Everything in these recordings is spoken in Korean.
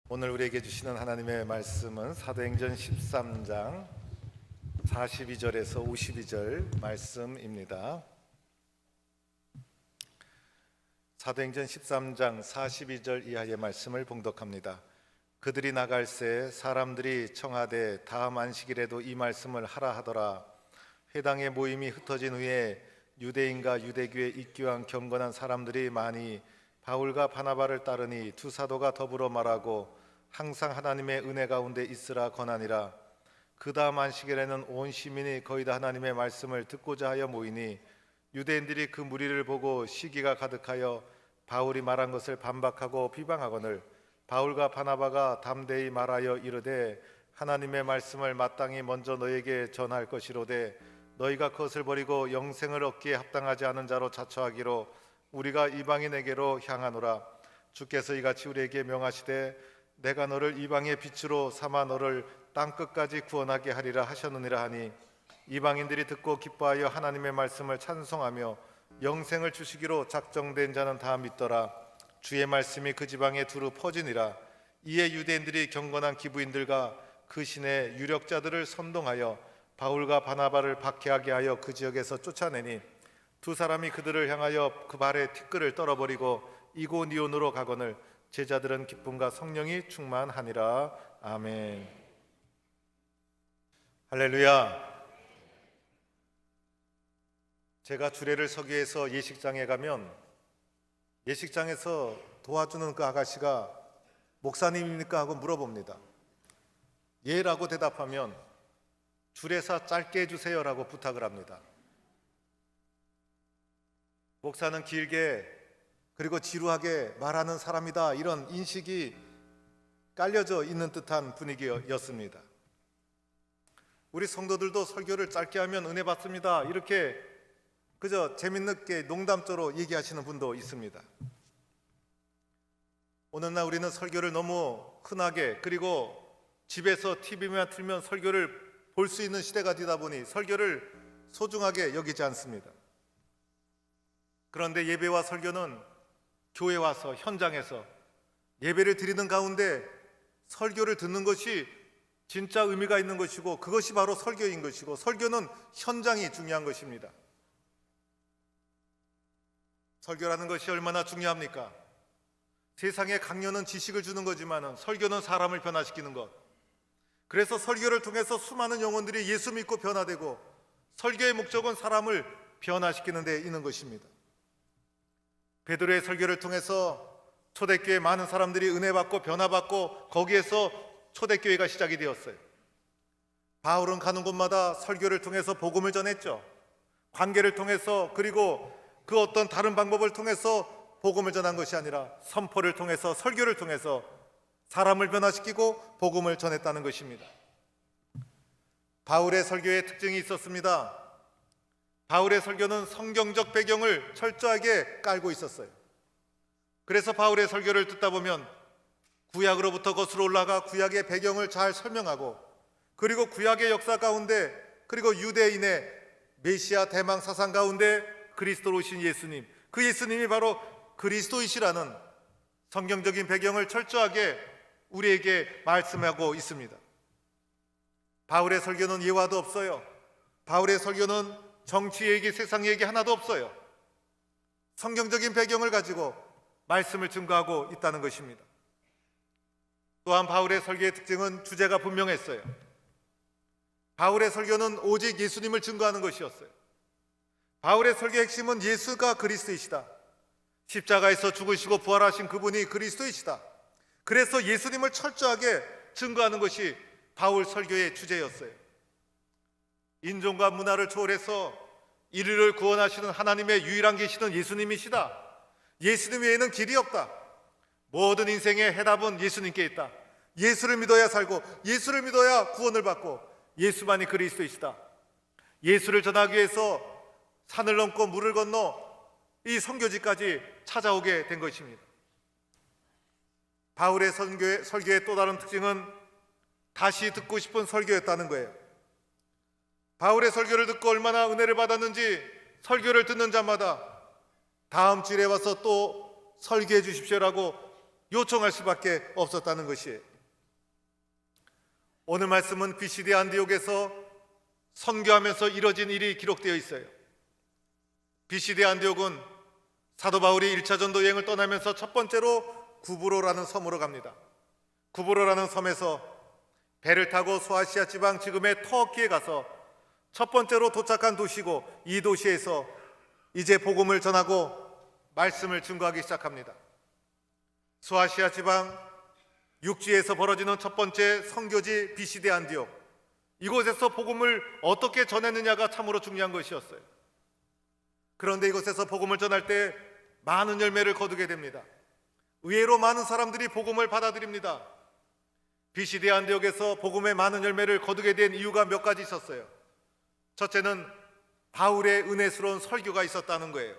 오늘 우리에게 주시는 하나님의 말씀은 사도행전 13장 42절에서 52절 말씀입니다. 사도행전 13장 42절 이하의 말씀을 봉독합니다. 그들이 나갈새 사람들이 청하되 다음 안식일에도 이 말씀을 하라 하더라. 회당의 모임이 흩어진 후에 유대인과 유대교에 입교한 경건한 사람들이 많이 바울과 바나바를 따르니 두 사도가 더불어 말하고 항상 하나님의 은혜 가운데 있으라 권하니라. 그 다음 안식일에는 온 시민이 거의 다 하나님의 말씀을 듣고자 하여 모이니 유대인들이 그 무리를 보고 시기가 가득하여 바울이 말한 것을 반박하고 비방하거늘 바울과 바나바가 담대히 말하여 이르되 하나님의 말씀을 마땅히 먼저 너에게 전할 것이로되 너희가 그것을 버리고 영생을 얻기에 합당하지 않은 자로 자처하기로 우리가 이방인에게로 향하노라. 주께서 이같이 우리에게 명하시되 내가 너를 이방의 빛으로 삼아 너를 땅끝까지 구원하게 하리라 하셨느니라 하니 이방인들이 듣고 기뻐하여 하나님의 말씀을 찬송하며 영생을 주시기로 작정된 자는 다 믿더라. 주의 말씀이 그 지방에 두루 퍼지니라. 이에 유대인들이 경건한 기부인들과 그 신의 유력자들을 선동하여 바울과 바나바를 박해하게 하여 그 지역에서 쫓아내니 두 사람이 그들을 향하여 그 발에 티끌을 떨어버리고 이고니온으로 가거늘 제자들은 기쁨과 성령이 충만하니라. 아멘. 할렐루야. 제가 주례를 서기 위해서 예식장에 가면 예식장에서 도와주는 그 아가씨가 목사님입니까? 하고 물어봅니다. 예라고 대답하면 주례사 짧게 해주세요 라고 부탁을 합니다. 목사는 길게 그리고 지루하게 말하는 사람이다, 이런 인식이 깔려져 있는 듯한 분위기였습니다. 우리 성도들도 설교를 짧게 하면 은혜 받습니다, 이렇게 그저 재밌게 농담조로 얘기하시는 분도 있습니다. 오늘날 우리는 설교를 너무 흔하게, 그리고 집에서 TV만 틀면 설교를 볼 수 있는 시대가 되다 보니 설교를 소중하게 여기지 않습니다. 그런데 예배와 설교는 교회 와서 현장에서 예배를 드리는 가운데 설교를 듣는 것이 진짜 의미가 있는 것이고 그것이 바로 설교인 것이고 설교는 현장이 중요한 것입니다. 설교라는 것이 얼마나 중요합니까? 세상에 강연은 지식을 주는 거지만 설교는 사람을 변화시키는 것. 그래서 설교를 통해서 수많은 영혼들이 예수 믿고 변화되고 설교의 목적은 사람을 변화시키는 데 있는 것입니다. 베드로의 설교를 통해서 초대교회 많은 사람들이 은혜받고 변화받고 거기에서 초대교회가 시작이 되었어요. 바울은 가는 곳마다 설교를 통해서 복음을 전했죠. 관계를 통해서, 그리고 그 어떤 다른 방법을 통해서 복음을 전한 것이 아니라 선포를 통해서, 설교를 통해서 사람을 변화시키고 복음을 전했다는 것입니다. 바울의 설교에 특징이 있었습니다. 바울의 설교는 성경적 배경을 철저하게 깔고 있었어요. 그래서 바울의 설교를 듣다 보면 구약으로부터 거슬러 올라가 구약의 배경을 잘 설명하고, 그리고 구약의 역사 가운데, 그리고 유대인의 메시아 대망 사상 가운데 그리스도로 오신 예수님, 그 예수님이 바로 그리스도이시라는 성경적인 배경을 철저하게 우리에게 말씀하고 있습니다. 바울의 설교는 예화도 없어요. 바울의 설교는 정치 얘기, 세상 얘기 하나도 없어요. 성경적인 배경을 가지고 말씀을 증거하고 있다는 것입니다. 또한 바울의 설교의 특징은 주제가 분명했어요. 바울의 설교는 오직 예수님을 증거하는 것이었어요. 바울의 설교의 핵심은 예수가 그리스도이시다, 십자가에서 죽으시고 부활하신 그분이 그리스도이시다, 그래서 예수님을 철저하게 증거하는 것이 바울 설교의 주제였어요. 인종과 문화를 초월해서 인류를 구원하시는 하나님의 유일한 계시는 예수님이시다, 예수님 외에는 길이 없다, 모든 인생의 해답은 예수님께 있다, 예수를 믿어야 살고 예수를 믿어야 구원을 받고 예수만이 그리스도이시다, 예수를 전하기 위해서 산을 넘고 물을 건너 이 선교지까지 찾아오게 된 것입니다. 바울의 설교의 또 다른 특징은 다시 듣고 싶은 설교였다는 거예요. 바울의 설교를 듣고 얼마나 은혜를 받았는지 설교를 듣는 자마다 다음 주일에 와서 또 설교해 주십시오라고 요청할 수밖에 없었다는 것이에요. 오늘 말씀은 비시디 안디옥에서 선교하면서 이뤄진 일이 기록되어 있어요. 비시디 안디옥은 사도 바울이 1차 전도 여행을 떠나면서 첫 번째로 구브로라는 섬으로 갑니다. 구브로라는 섬에서 배를 타고 소아시아 지방 지금의 터키에 가서 첫 번째로 도착한 도시고, 이 도시에서 이제 복음을 전하고 말씀을 증거하기 시작합니다. 소아시아 지방 육지에서 벌어지는 첫 번째 선교지 비시디 안디옥, 이곳에서 복음을 어떻게 전했느냐가 참으로 중요한 것이었어요. 그런데 이곳에서 복음을 전할 때 많은 열매를 거두게 됩니다. 의외로 많은 사람들이 복음을 받아들입니다. 비시디 안디옥에서 복음의 많은 열매를 거두게 된 이유가 몇 가지 있었어요. 첫째는 바울의 은혜스러운 설교가 있었다는 거예요.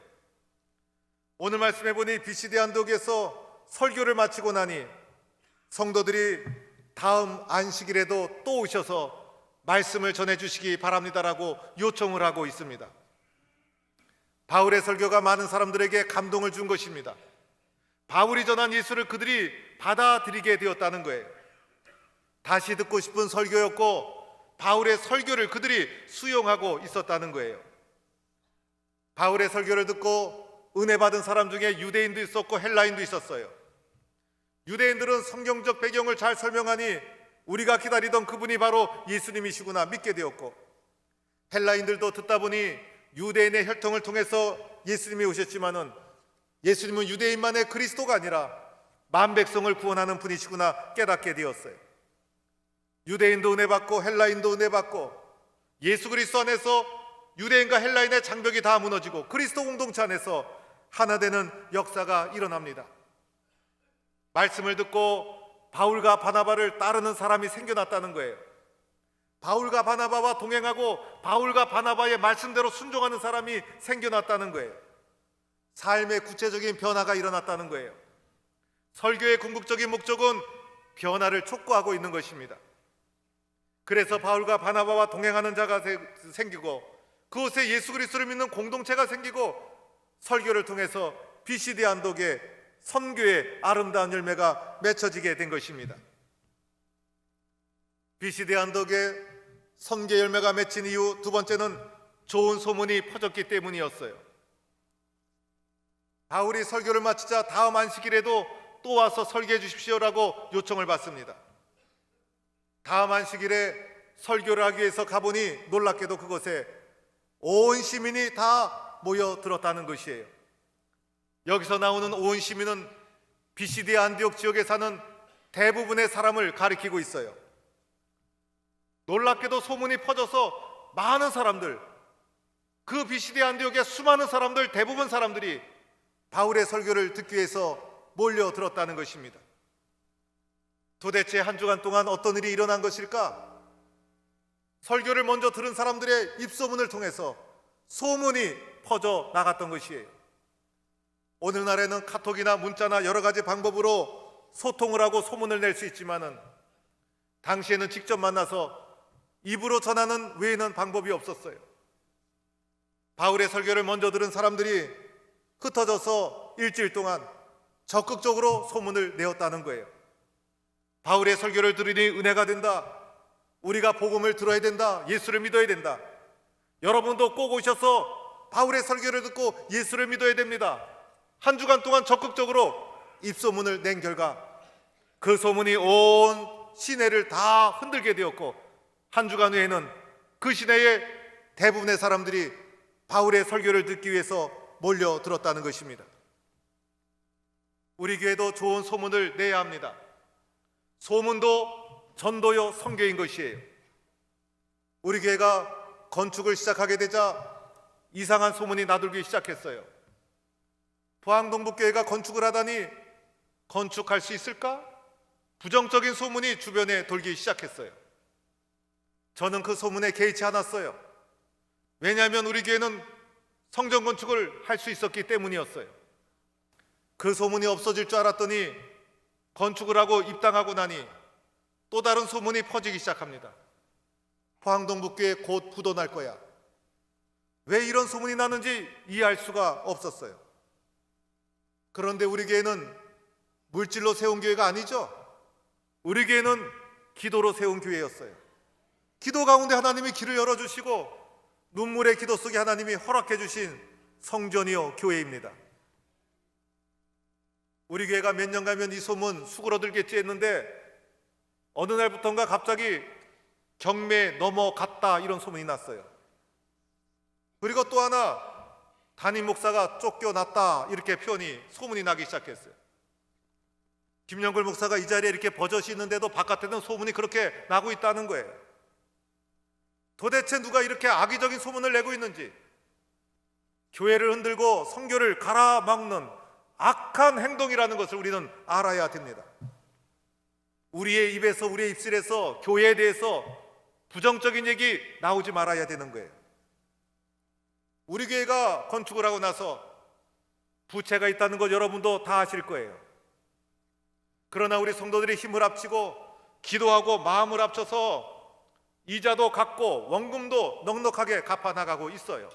오늘 말씀해 보니 비시디 안디옥에서 설교를 마치고 나니 성도들이 다음 안식일에도 또 오셔서 말씀을 전해주시기 바랍니다라고 요청을 하고 있습니다. 바울의 설교가 많은 사람들에게 감동을 준 것입니다. 바울이 전한 예수를 그들이 받아들이게 되었다는 거예요. 다시 듣고 싶은 설교였고, 바울의 설교를 그들이 수용하고 있었다는 거예요. 바울의 설교를 듣고 은혜 받은 사람 중에 유대인도 있었고 헬라인도 있었어요. 유대인들은 성경적 배경을 잘 설명하니 우리가 기다리던 그분이 바로 예수님이시구나 믿게 되었고, 헬라인들도 듣다 보니 유대인의 혈통을 통해서 예수님이 오셨지만은 예수님은 유대인만의 그리스도가 아니라 만백성을 구원하는 분이시구나 깨닫게 되었어요. 유대인도 은혜 받고 헬라인도 은혜 받고, 예수 그리스도 안에서 유대인과 헬라인의 장벽이 다 무너지고 그리스도 공동체 안에서 하나 되는 역사가 일어납니다. 말씀을 듣고 바울과 바나바를 따르는 사람이 생겨났다는 거예요. 바울과 바나바와 동행하고 바울과 바나바의 말씀대로 순종하는 사람이 생겨났다는 거예요. 삶의 구체적인 변화가 일어났다는 거예요. 설교의 궁극적인 목적은 변화를 촉구하고 있는 것입니다. 그래서 바울과 바나바와 동행하는 자가 생기고, 그곳에 예수 그리스도를 믿는 공동체가 생기고, 설교를 통해서 비시디 안디옥의 선교의 아름다운 열매가 맺혀지게 된 것입니다. 비시디 안디옥의 선교 열매가 맺힌 이유 두 번째는 좋은 소문이 퍼졌기 때문이었어요. 바울이 설교를 마치자 다음 안식일에도 또 와서 설교해 주십시오라고 요청을 받습니다. 다음 안식일에 설교를 하기 위해서 가보니 놀랍게도 그곳에 온 시민이 다 모여들었다는 것이에요. 여기서 나오는 온 시민은 비시디 안디옥 지역에 사는 대부분의 사람을 가리키고 있어요. 놀랍게도 소문이 퍼져서 많은 사람들, 그 비시디 안디옥의 수많은 사람들, 대부분 사람들이 바울의 설교를 듣기 위해서 몰려들었다는 것입니다. 도대체 한 주간 동안 어떤 일이 일어난 것일까? 설교를 먼저 들은 사람들의 입소문을 통해서 소문이 퍼져 나갔던 것이에요. 오늘날에는 카톡이나 문자나 여러 가지 방법으로 소통을 하고 소문을 낼 수 있지만은 당시에는 직접 만나서 입으로 전하는 외에는 방법이 없었어요. 바울의 설교를 먼저 들은 사람들이 흩어져서 일주일 동안 적극적으로 소문을 내었다는 거예요. 바울의 설교를 들으니 은혜가 된다. 우리가 복음을 들어야 된다. 예수를 믿어야 된다. 여러분도 꼭 오셔서 바울의 설교를 듣고 예수를 믿어야 됩니다. 한 주간 동안 적극적으로 입소문을 낸 결과 그 소문이 온 시내를 다 흔들게 되었고, 한 주간 후에는 그 시내의 대부분의 사람들이 바울의 설교를 듣기 위해서 몰려들었다는 것입니다. 우리 교회도 좋은 소문을 내야 합니다. 소문도 전도요 선교인 것이에요. 우리 교회가 건축을 시작하게 되자 이상한 소문이 나돌기 시작했어요. 포항동북교회가 건축을 하다니 건축할 수 있을까? 부정적인 소문이 주변에 돌기 시작했어요. 저는 그 소문에 개의치 않았어요. 왜냐하면 우리 교회는 성전 건축을 할 수 있었기 때문이었어요. 그 소문이 없어질 줄 알았더니 건축을 하고 입당하고 나니 또 다른 소문이 퍼지기 시작합니다. 포항동북교회 곧 부도 날 거야. 왜 이런 소문이 나는지 이해할 수가 없었어요. 그런데 우리 교회는 물질로 세운 교회가 아니죠. 우리 교회는 기도로 세운 교회였어요. 기도 가운데 하나님이 길을 열어주시고 눈물의 기도 속에 하나님이 허락해 주신 성전이요 교회입니다. 우리 교회가 몇 년 가면 이 소문 수그러들겠지 했는데 어느 날부터인가 갑자기 경매 넘어갔다 이런 소문이 났어요. 그리고 또 하나 담임 목사가 쫓겨났다 이렇게 소문이 나기 시작했어요. 김영걸 목사가 이 자리에 이렇게 버젓이 있는데도 바깥에는 소문이 그렇게 나고 있다는 거예요. 도대체 누가 이렇게 악의적인 소문을 내고 있는지, 교회를 흔들고 선교를 가라막는 악한 행동이라는 것을 우리는 알아야 됩니다. 우리의 입에서, 우리의 입술에서 교회에 대해서 부정적인 얘기 나오지 말아야 되는 거예요. 우리 교회가 건축을 하고 나서 부채가 있다는 것 여러분도 다 아실 거예요. 그러나 우리 성도들이 힘을 합치고 기도하고 마음을 합쳐서 이자도 갚고 원금도 넉넉하게 갚아나가고 있어요.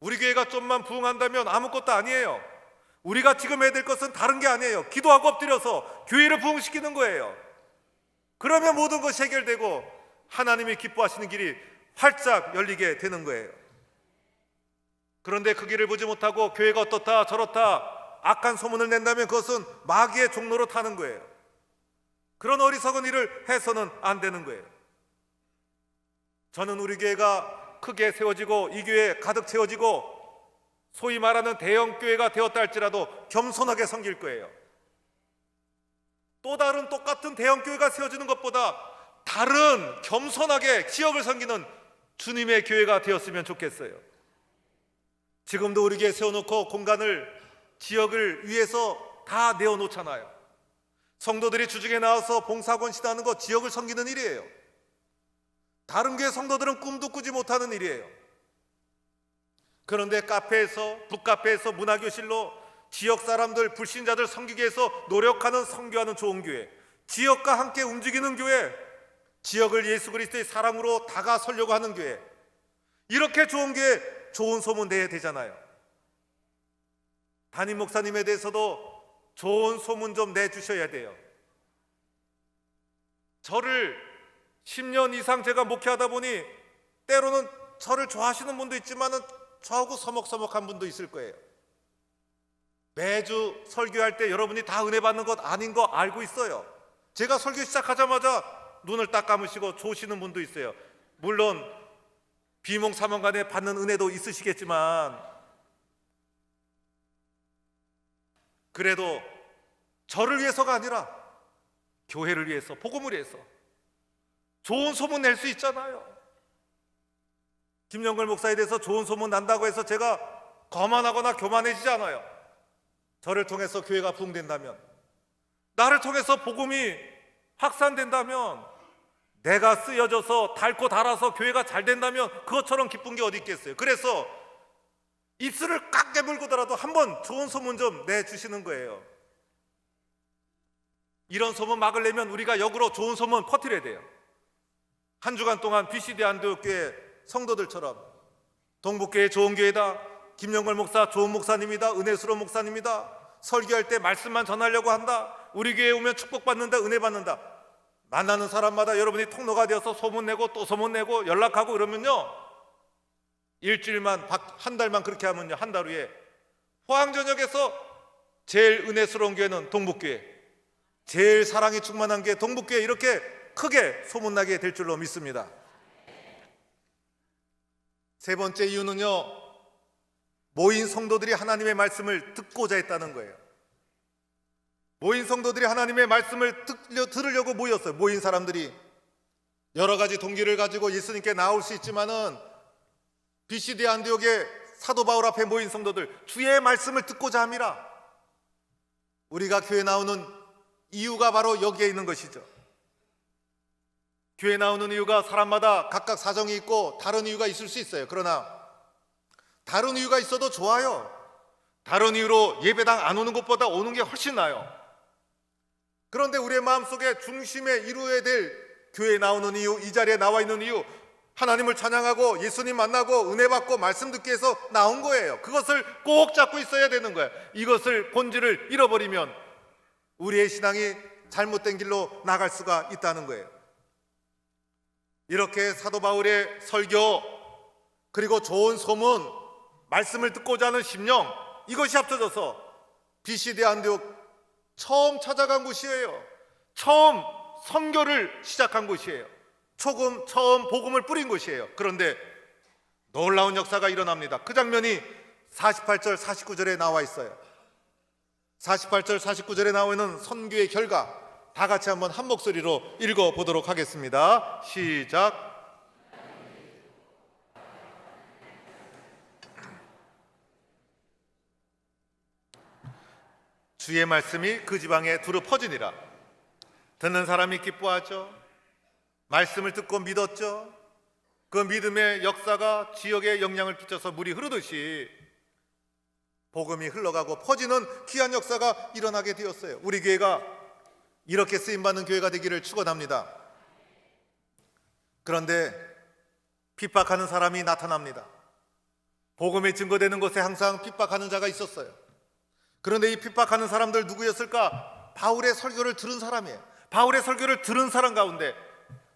우리 교회가 좀만 부흥한다면 아무것도 아니에요. 우리가 지금 해야 될 것은 다른 게 아니에요. 기도하고 엎드려서 교회를 부흥시키는 거예요. 그러면 모든 것이 해결되고 하나님이 기뻐하시는 길이 활짝 열리게 되는 거예요. 그런데 그 길을 보지 못하고 교회가 어떻다 저렇다 악한 소문을 낸다면 그것은 마귀의 종로로 타는 거예요. 그런 어리석은 일을 해서는 안 되는 거예요. 저는 우리 교회가 크게 세워지고 이 교회에 가득 채워지고 소위 말하는 대형 교회가 되었다 할지라도 겸손하게 섬길 거예요. 또 다른 똑같은 대형 교회가 세워지는 것보다 다른 겸손하게 지역을 섬기는 주님의 교회가 되었으면 좋겠어요. 지금도 우리 교회 세워놓고 공간을 지역을 위해서 다 내어놓잖아요. 성도들이 주중에 나와서 봉사권 시도하는 거 지역을 섬기는 일이에요. 다른 교회 성도들은 꿈도 꾸지 못하는 일이에요. 그런데 카페에서, 북카페에서 문화교실로 지역 사람들, 불신자들 섬기기 위해서 노력하는, 선교하는 좋은 교회, 지역과 함께 움직이는 교회, 지역을 예수 그리스도의 사랑으로 다가서려고 하는 교회, 이렇게 좋은 교회 좋은 소문 내야 되잖아요. 담임 목사님에 대해서도 좋은 소문 좀 내주셔야 돼요. 저를 10년 이상 제가 목회하다 보니 때로는 저를 좋아하시는 분도 있지만은 저하고 서먹서먹한 분도 있을 거예요. 매주 설교할 때 여러분이 다 은혜 받는 것 아닌 거 알고 있어요. 제가 설교 시작하자마자 눈을 딱 감으시고 좋으시는 분도 있어요. 물론 비몽사몽간에 받는 은혜도 있으시겠지만 그래도 저를 위해서가 아니라 교회를 위해서, 복음을 위해서 좋은 소문 낼 수 있잖아요. 김영걸 목사에 대해서 좋은 소문 난다고 해서 제가 거만하거나 교만해지지 않아요. 저를 통해서 교회가 부흥된다면, 나를 통해서 복음이 확산된다면, 내가 쓰여져서 닳고 달아서 교회가 잘 된다면 그것처럼 기쁜 게 어디 있겠어요. 그래서 입술을 꽉 깨물고더라도 한번 좋은 소문 좀 내주시는 거예요. 이런 소문 막으려면 우리가 역으로 좋은 소문 퍼뜨려야 돼요. 한 주간 동안 BCD 안도교회 성도들처럼 동북교회 좋은 교회다, 김영걸 목사 좋은 목사님이다, 은혜스러운 목사님이다, 설교할 때 말씀만 전하려고 한다, 우리 교회에 오면 축복받는다, 은혜 받는다, 만나는 사람마다 여러분이 통로가 되어서 소문내고 또 소문내고 연락하고 그러면요, 일주일만, 한 달만 그렇게 하면요, 한 달 후에 포항전역에서 제일 은혜스러운 교회는 동북교회, 제일 사랑이 충만한 교회 동북교회, 이렇게 크게 소문나게 될 줄로 믿습니다. 세 번째 이유는요, 모인 성도들이 하나님의 말씀을 듣고자 했다는 거예요. 모인 성도들이 하나님의 말씀을 들으려고 모였어요. 모인 사람들이 여러 가지 동기를 가지고 예수님께 나올 수 있지만은 BCD 안디옥의 사도 바울 앞에 모인 성도들, 주의 말씀을 듣고자 함이라. 우리가 교회 나오는 이유가 바로 여기에 있는 것이죠. 교회 나오는 이유가 사람마다 각각 사정이 있고 다른 이유가 있을 수 있어요. 그러나 다른 이유가 있어도 좋아요. 다른 이유로 예배당 안 오는 것보다 오는 게 훨씬 나아요. 그런데 우리의 마음속에 중심에 이루어야 될 교회에 나오는 이유, 이 자리에 나와 있는 이유, 하나님을 찬양하고 예수님 만나고 은혜 받고 말씀 듣기 위해서 나온 거예요. 그것을 꼭 잡고 있어야 되는 거예요. 이것을 본질을 잃어버리면 우리의 신앙이 잘못된 길로 나갈 수가 있다는 거예요. 이렇게 사도 바울의 설교, 그리고 좋은 소문, 말씀을 듣고자 하는 심령, 이것이 합쳐져서 BCD 안디옥 처음 찾아간 곳이에요. 처음 선교를 시작한 곳이에요. 처음 복음을 뿌린 곳이에요. 그런데 놀라운 역사가 일어납니다. 그 장면이 48절 49절에 나와 있어요. 48절 49절에 나와 있는 선교의 결과, 다 같이 한번 한 목소리로 읽어보도록 하겠습니다. 시작. 주의 말씀이 그 지방에 두루 퍼지니라. 듣는 사람이 기뻐하죠. 말씀을 듣고 믿었죠. 그 믿음의 역사가 지역에 영향을 끼쳐서 물이 흐르듯이 복음이 흘러가고 퍼지는 귀한 역사가 일어나게 되었어요. 우리 교회가 이렇게 쓰임받는 교회가 되기를 축원합니다. 그런데 핍박하는 사람이 나타납니다. 복음이 증거되는 곳에 항상 핍박하는 자가 있었어요. 그런데 이 핍박하는 사람들 누구였을까? 바울의 설교를 들은 사람이에요. 바울의 설교를 들은 사람 가운데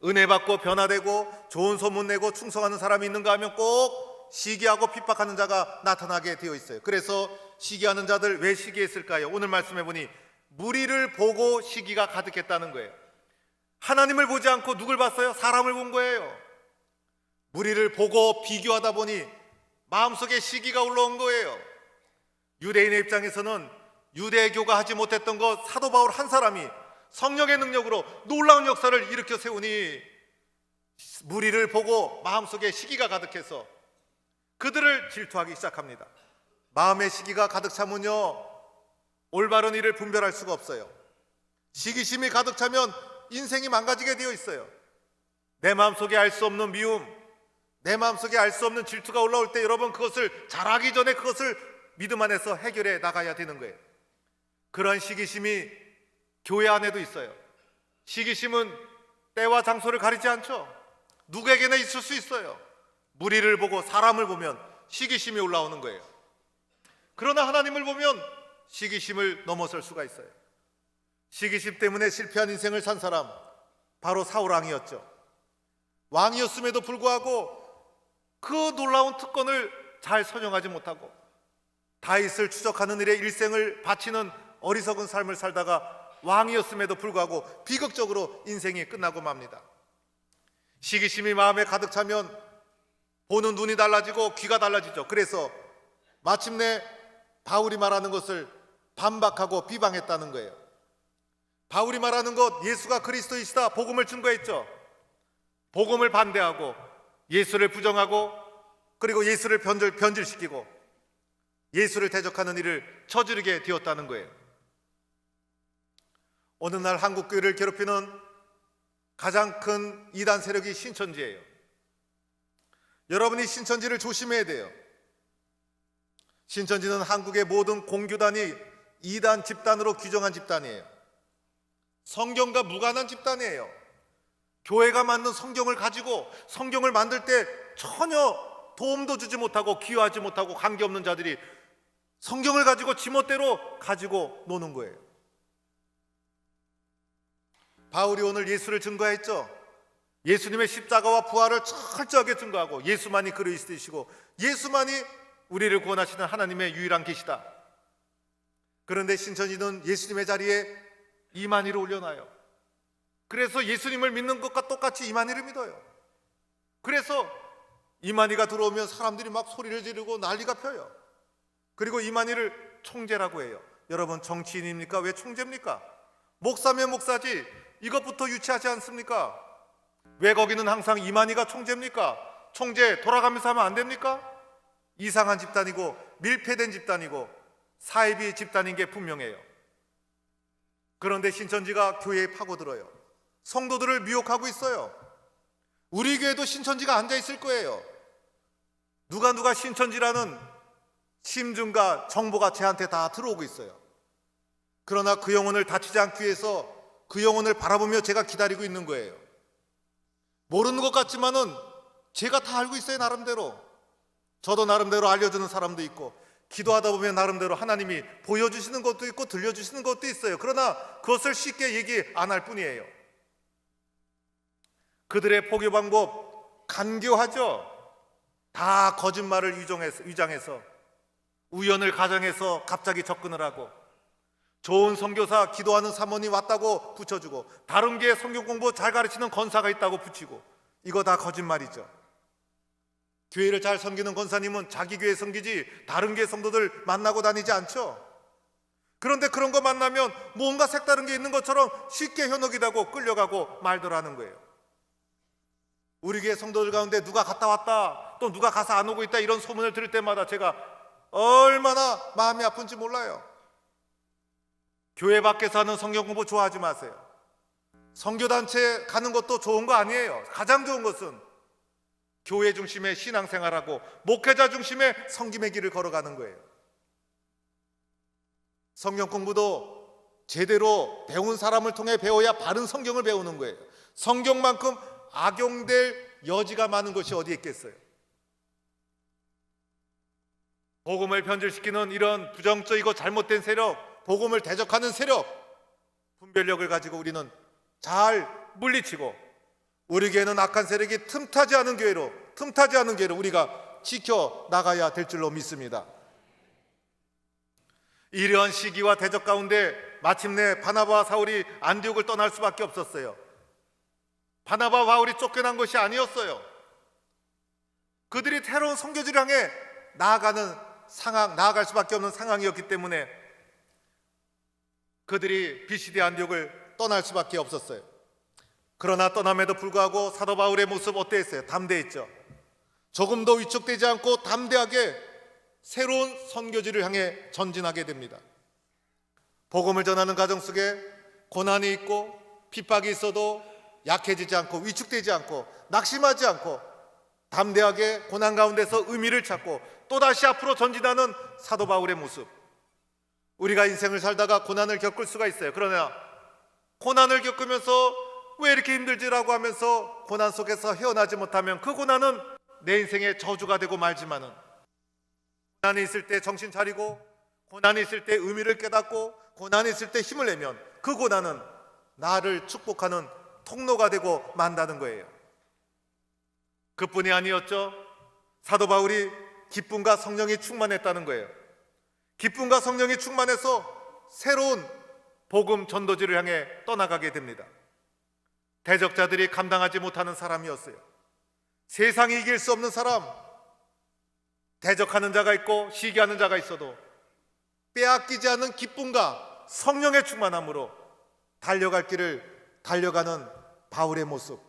은혜 받고 변화되고 좋은 소문 내고 충성하는 사람이 있는가 하면 꼭 시기하고 핍박하는 자가 나타나게 되어 있어요. 그래서 시기하는 자들 왜 시기했을까요? 오늘 말씀해 보니 무리를 보고 시기가 가득했다는 거예요. 하나님을 보지 않고 누굴 봤어요? 사람을 본 거예요. 무리를 보고 비교하다 보니 마음속에 시기가 올라온 거예요. 유대인의 입장에서는 유대교가 하지 못했던 것, 사도 바울 한 사람이 성령의 능력으로 놀라운 역사를 일으켜 세우니 무리를 보고 마음속에 시기가 가득해서 그들을 질투하기 시작합니다. 마음의 시기가 가득 차면요, 올바른 일을 분별할 수가 없어요. 시기심이 가득 차면 인생이 망가지게 되어 있어요. 내 마음속에 알 수 없는 미움, 내 마음속에 알 수 없는 질투가 올라올 때 여러분 그것을 잘하기 전에 그것을 믿음 안에서 해결해 나가야 되는 거예요. 그런 시기심이 교회 안에도 있어요. 시기심은 때와 장소를 가리지 않죠. 누구에게나 있을 수 있어요. 무리를 보고 사람을 보면 시기심이 올라오는 거예요. 그러나 하나님을 보면 시기심을 넘어설 수가 있어요. 시기심 때문에 실패한 인생을 산 사람, 바로 사울 왕이었죠. 왕이었음에도 불구하고 그 놀라운 특권을 잘 선용하지 못하고 다윗을 추적하는 일에 일생을 바치는 어리석은 삶을 살다가 왕이었음에도 불구하고 비극적으로 인생이 끝나고 맙니다. 시기심이 마음에 가득 차면 보는 눈이 달라지고 귀가 달라지죠. 그래서 마침내 바울이 말하는 것을 반박하고 비방했다는 거예요. 바울이 말하는 것, 예수가 그리스도이시다, 복음을 증거했죠. 복음을 반대하고 예수를 부정하고 그리고 예수를 변질시키고 예수를 대적하는 일을 저지르게 되었다는 거예요. 어느 날 한국교회를 괴롭히는 가장 큰 이단 세력이 신천지예요. 여러분이 신천지를 조심해야 돼요. 신천지는 한국의 모든 공교단이 이단 집단으로 규정한 집단이에요. 성경과 무관한 집단이에요. 교회가 만든 성경을 가지고 성경을 만들 때 전혀 도움도 주지 못하고 기여하지 못하고 관계없는 자들이 성경을 가지고 지멋대로 가지고 노는 거예요. 바울이 오늘 예수를 증거했죠. 예수님의 십자가와 부활을 철저하게 증거하고 예수만이 그리스도이시고 예수만이 우리를 구원하시는 하나님의 유일한 계시다. 그런데 신천지는 예수님의 자리에 이만희를 올려놔요. 그래서 예수님을 믿는 것과 똑같이 이만희를 믿어요. 그래서 이만희가 들어오면 사람들이 막 소리를 지르고 난리가 펴요. 그리고 이만희를 총재라고 해요. 여러분, 정치인입니까? 왜 총재입니까? 목사면 목사지, 이것부터 유치하지 않습니까? 왜 거기는 항상 이만희가 총재입니까? 총재 돌아가면서 하면 안 됩니까? 이상한 집단이고 밀폐된 집단이고 사이비 집단인 게 분명해요. 그런데 신천지가 교회에 파고들어요. 성도들을 미혹하고 있어요. 우리 교회도 신천지가 앉아있을 거예요. 누가 신천지라는 심증과 정보가 쟤한테 다 들어오고 있어요. 그러나 그 영혼을 다치지 않기 위해서 그 영혼을 바라보며 제가 기다리고 있는 거예요. 모르는 것 같지만은 제가 다 알고 있어요. 나름대로. 저도 나름대로 알려주는 사람도 있고 기도하다 보면 나름대로 하나님이 보여주시는 것도 있고 들려주시는 것도 있어요. 그러나 그것을 쉽게 얘기 안 할 뿐이에요. 그들의 포교 방법 간교하죠. 다 거짓말을 위장해서 우연을 가정해서 갑자기 접근을 하고, 좋은 선교사 기도하는 사모님 왔다고 붙여주고, 다른 게 성경 공부 잘 가르치는 권사가 있다고 붙이고, 이거 다 거짓말이죠. 교회를 잘 섬기는 권사님은 자기 교회 섬기지 다른 교회 성도들 만나고 다니지 않죠. 그런데 그런 거 만나면 뭔가 색다른 게 있는 것처럼 쉽게 현혹이다고 끌려가고 말들 하는 거예요. 우리 교회 성도들 가운데 누가 갔다 왔다, 또 누가 가서 안 오고 있다, 이런 소문을 들을 때마다 제가 얼마나 마음이 아픈지 몰라요. 교회 밖에서 하는 성경 공부 좋아하지 마세요. 선교단체 가는 것도 좋은 거 아니에요. 가장 좋은 것은 교회 중심의 신앙생활하고 목회자 중심의 섬김의 길을 걸어가는 거예요. 성경 공부도 제대로 배운 사람을 통해 배워야 바른 성경을 배우는 거예요. 성경만큼 악용될 여지가 많은 것이 어디 있겠어요. 복음을 변질시키는 이런 부정적이고 잘못된 세력, 복음을 대적하는 세력, 분별력을 가지고 우리는 잘 물리치고, 우리 교회는 악한 세력이 틈타지 않은 교회로 우리가 지켜나가야 될 줄로 믿습니다. 이러한 시기와 대적 가운데 마침내 바나바와 사울이 안디옥을 떠날 수밖에 없었어요. 바나바와 바울이 쫓겨난 것이 아니었어요. 그들이 새로운 선교지를 향해 나아갈 수밖에 없는 상황이었기 때문에 그들이 비시디 안디옥을 떠날 수밖에 없었어요. 그러나 떠남에도 불구하고 사도 바울의 모습 어땠어요? 담대했죠. 조금도 위축되지 않고 담대하게 새로운 선교지를 향해 전진하게 됩니다. 복음을 전하는 과정 속에 고난이 있고 핍박이 있어도 약해지지 않고 위축되지 않고 낙심하지 않고 담대하게 고난 가운데서 의미를 찾고 또다시 앞으로 전진하는 사도 바울의 모습. 우리가 인생을 살다가 고난을 겪을 수가 있어요. 그러나 고난을 겪으면서 왜 이렇게 힘들지라고 하면서 고난 속에서 헤어나지 못하면 그 고난은 내 인생의 저주가 되고 말지만은, 고난이 있을 때 정신 차리고 고난이 있을 때 의미를 깨닫고 고난이 있을 때 힘을 내면 그 고난은 나를 축복하는 통로가 되고 만다는 거예요. 그뿐이 아니었죠. 사도 바울이 기쁨과 성령이 충만했다는 거예요. 기쁨과 성령이 충만해서 새로운 복음 전도지를 향해 떠나가게 됩니다. 대적자들이 감당하지 못하는 사람이었어요. 세상이 이길 수 없는 사람, 대적하는 자가 있고 시기하는 자가 있어도 빼앗기지 않는 기쁨과 성령의 충만함으로 달려갈 길을 달려가는 바울의 모습.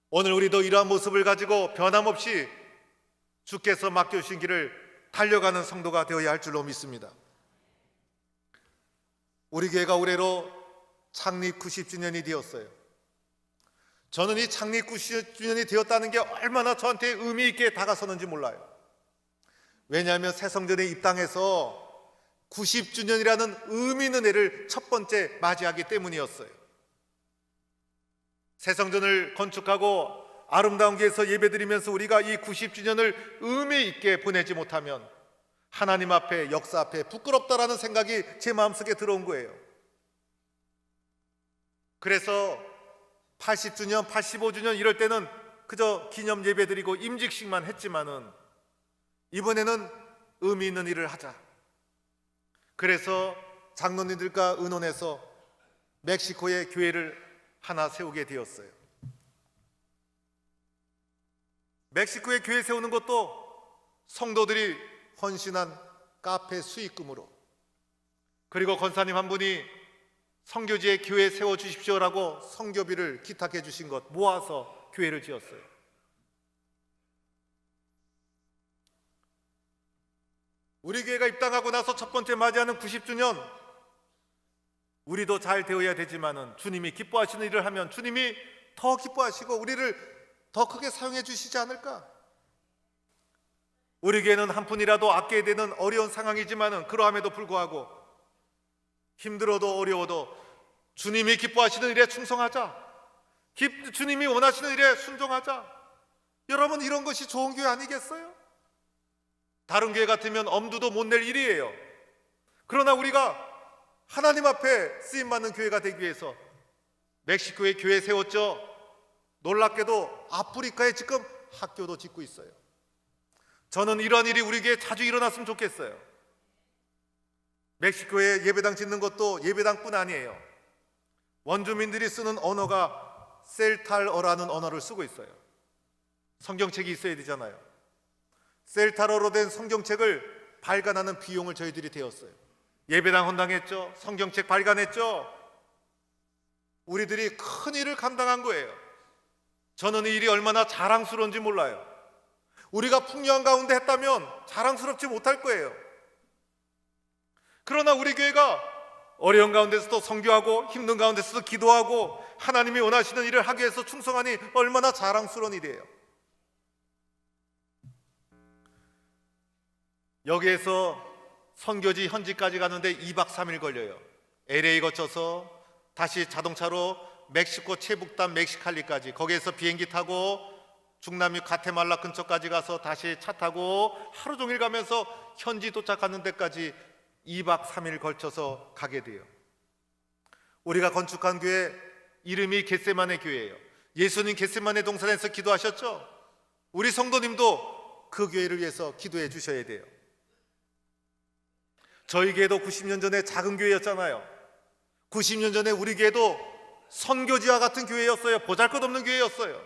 오늘 우리도 이러한 모습을 가지고 변함없이 주께서 맡겨주신 길을 달려가는 성도가 되어야 할 줄로 믿습니다. 우리 교회가 올해로 창립 90주년이 되었어요. 저는 이 창립 90주년이 되었다는 게 얼마나 저한테 의미 있게 다가서는지 몰라요. 왜냐하면 새성전에 입당해서 90주년이라는 의미 있는 해를 첫 번째 맞이하기 때문이었어요. 새성전을 건축하고 아름다운 교회에서 예배드리면서 우리가 이 90주년을 의미 있게 보내지 못하면 하나님 앞에, 역사 앞에 부끄럽다라는 생각이 제 마음속에 들어온 거예요. 그래서 80주년, 85주년 이럴 때는 그저 기념 예배드리고 임직식만 했지만은 이번에는 의미 있는 일을 하자. 그래서 장로님들과 의논해서 멕시코에 교회를 하나 세우게 되었어요. 멕시코에 교회 세우는 것도 성도들이 헌신한 카페 수익금으로, 그리고 권사님 한 분이 선교지에 교회 세워주십시오라고 선교비를 기탁해 주신 것 모아서 교회를 지었어요. 우리 교회가 입당하고 나서 첫 번째 맞이하는 90주년, 우리도 잘 되어야 되지만은 주님이 기뻐하시는 일을 하면 주님이 더 기뻐하시고 우리를 더 크게 사용해 주시지 않을까? 우리 교회는 한 푼이라도 아껴야 되는 어려운 상황이지만은 그러함에도 불구하고 힘들어도 어려워도 주님이 기뻐하시는 일에 충성하자. 주님이 원하시는 일에 순종하자. 여러분, 이런 것이 좋은 교회 아니겠어요? 다른 교회 같으면 엄두도 못 낼 일이에요. 그러나 우리가 하나님 앞에 쓰임받는 교회가 되기 위해서 멕시코에 교회 세웠죠. 놀랍게도 아프리카에 지금 학교도 짓고 있어요. 저는 이러한 일이 우리 교회에 자주 일어났으면 좋겠어요. 멕시코에 예배당 짓는 것도 예배당뿐 아니에요. 원주민들이 쓰는 언어가 셀탈어라는 언어를 쓰고 있어요. 성경책이 있어야 되잖아요. 셀탈어로 된 성경책을 발간하는 비용을 저희들이 대었어요. 예배당 헌당했죠. 성경책 발간했죠. 우리들이 큰 일을 감당한 거예요. 저는 이 일이 얼마나 자랑스러운지 몰라요. 우리가 풍요한 가운데 했다면 자랑스럽지 못할 거예요. 그러나 우리 교회가 어려운 가운데서도 선교하고 힘든 가운데서도 기도하고 하나님이 원하시는 일을 하기 위해서 충성하니 얼마나 자랑스러운 일이에요. 여기에서 선교지 현지까지 가는데 2박 3일 걸려요. LA 거쳐서 다시 자동차로 멕시코 최북단 멕시칼리까지, 거기에서 비행기 타고 중남미 가테말라 근처까지 가서 다시 차 타고 하루 종일 가면서 현지 도착하는 데까지 2박 3일 걸쳐서 가게 돼요. 우리가 건축한 교회 이름이 겟세마네 교회예요. 예수님 겟세마네 동산에서 기도하셨죠? 우리 성도님도 그 교회를 위해서 기도해 주셔야 돼요. 저희 교회도 90년 전에 작은 교회였잖아요. 90년 전에 우리 교회도 선교지와 같은 교회였어요. 보잘것없는 교회였어요.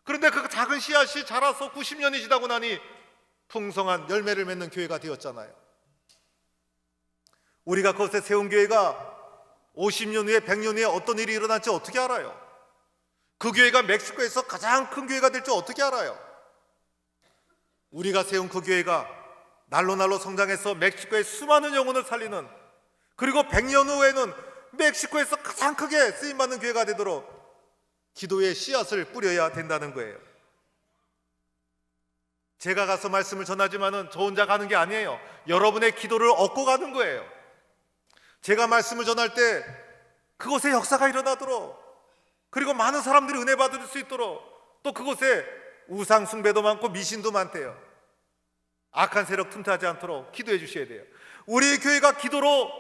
그런데 그 작은 씨앗이 자라서 90년이 지나고 나니 풍성한 열매를 맺는 교회가 되었잖아요. 우리가 그곳에 세운 교회가 50년 후에 100년 후에 어떤 일이 일어날지 어떻게 알아요? 그 교회가 멕시코에서 가장 큰 교회가 될 줄 어떻게 알아요? 우리가 세운 그 교회가 날로 성장해서 멕시코의 수많은 영혼을 살리는, 그리고 100년 후에는 멕시코에서 가장 크게 쓰임받는 교회가 되도록 기도의 씨앗을 뿌려야 된다는 거예요. 제가 가서 말씀을 전하지만은 저 혼자 가는 게 아니에요. 여러분의 기도를 얻고 가는 거예요. 제가 말씀을 전할 때 그곳에 역사가 일어나도록, 그리고 많은 사람들이 은혜 받을 수 있도록, 또 그곳에 우상 숭배도 많고 미신도 많대요. 악한 세력 틈타지 않도록 기도해 주셔야 돼요. 우리 교회가 기도로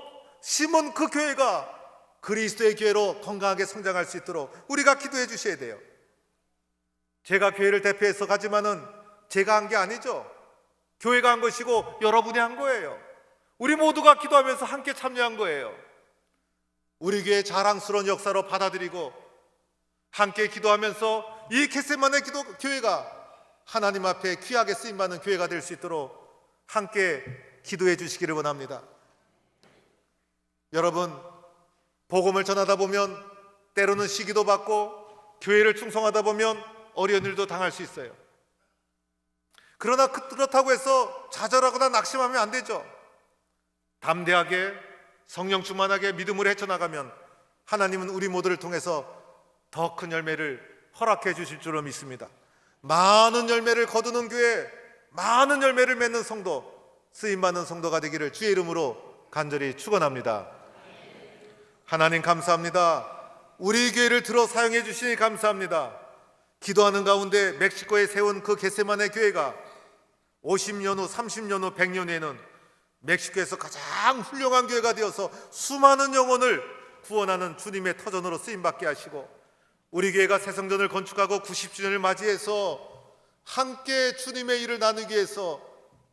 심은 그 교회가 그리스도의 교회로 건강하게 성장할 수 있도록 우리가 기도해 주셔야 돼요. 제가 교회를 대표해서 가지만은 제가 한 게 아니죠. 교회가 한 것이고 여러분이 한 거예요. 우리 모두가 기도하면서 함께 참여한 거예요. 우리 교회의 자랑스러운 역사로 받아들이고 함께 기도하면서 이 겟세마네 교회가 하나님 앞에 귀하게 쓰임받는 교회가 될 수 있도록 함께 기도해 주시기를 원합니다. 여러분, 복음을 전하다 보면 때로는 시기도 받고 교회를 충성하다 보면 어려운 일도 당할 수 있어요. 그러나 그렇다고 해서 좌절하거나 낙심하면 안 되죠. 담대하게 성령 충만하게 믿음으로 헤쳐나가면 하나님은 우리 모두를 통해서 더 큰 열매를 허락해 주실 줄로 믿습니다. 많은 열매를 거두는 교회, 많은 열매를 맺는 성도, 쓰임받는 성도가 되기를 주의 이름으로 간절히 축원합니다. 하나님 감사합니다. 우리 교회를 들어 사용해 주시니 감사합니다. 기도하는 가운데 멕시코에 세운 그 겟세마네 교회가 50년 후, 30년 후, 100년 후에는 멕시코에서 가장 훌륭한 교회가 되어서 수많은 영혼을 구원하는 주님의 터전으로 쓰임받게 하시고, 우리 교회가 새성전을 건축하고 90주년을 맞이해서 함께 주님의 일을 나누기 위해서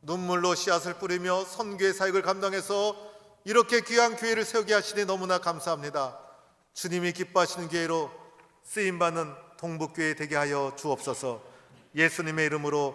눈물로 씨앗을 뿌리며 선교의 사역을 감당해서 이렇게 귀한 교회를 세우게 하시니 너무나 감사합니다. 주님이 기뻐하시는 교회로 쓰임받는 동북교회 되게 하여 주옵소서. 예수님의 이름으로